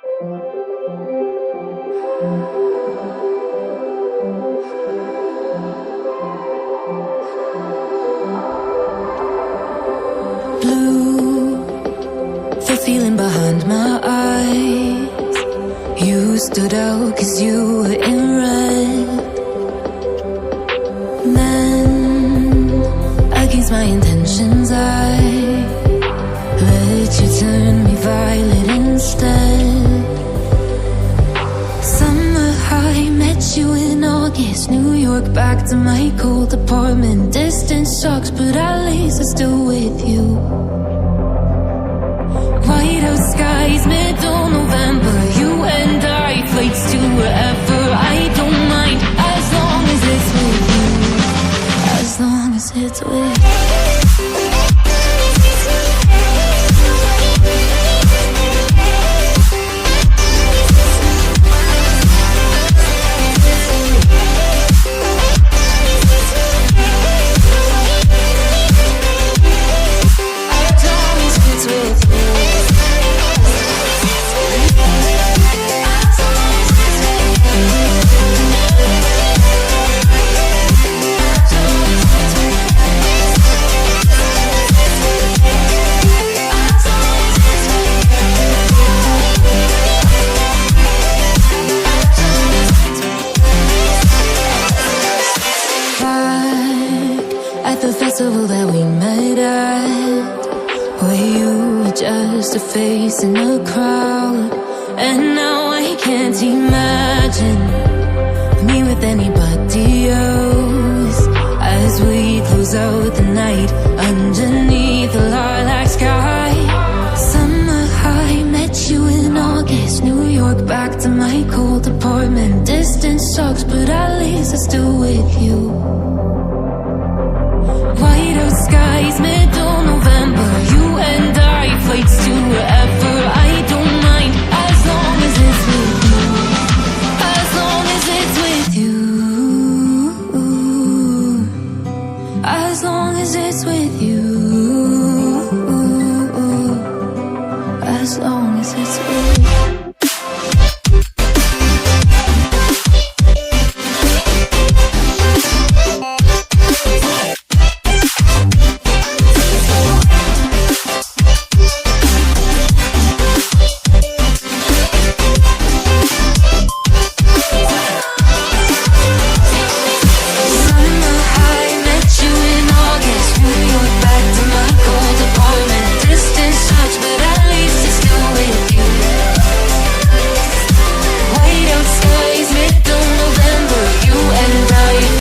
Blue, the feeling behind my eyes. You stood out 'cause you were in red. Men, against my intentions, I let you turn me violet instead. Summer high, met you in August. New York, back to my cold apartment. Distance sucks, but at least I'm still with you. Whiteout skies, middle November. You and I, flights to wherever. I don't mind, as long as it's with you. As long as it's with you. At the festival that we met at, where you were just a face in the crowd. And now I can't imagine me with anybody else. As we close out the night underneath the lilac sky. Summer high, met you in August. New York, back to my cold apartment. Distance sucks, but at least I'm still with you. Whiteout skies, middle November. You and I, flights to wherever.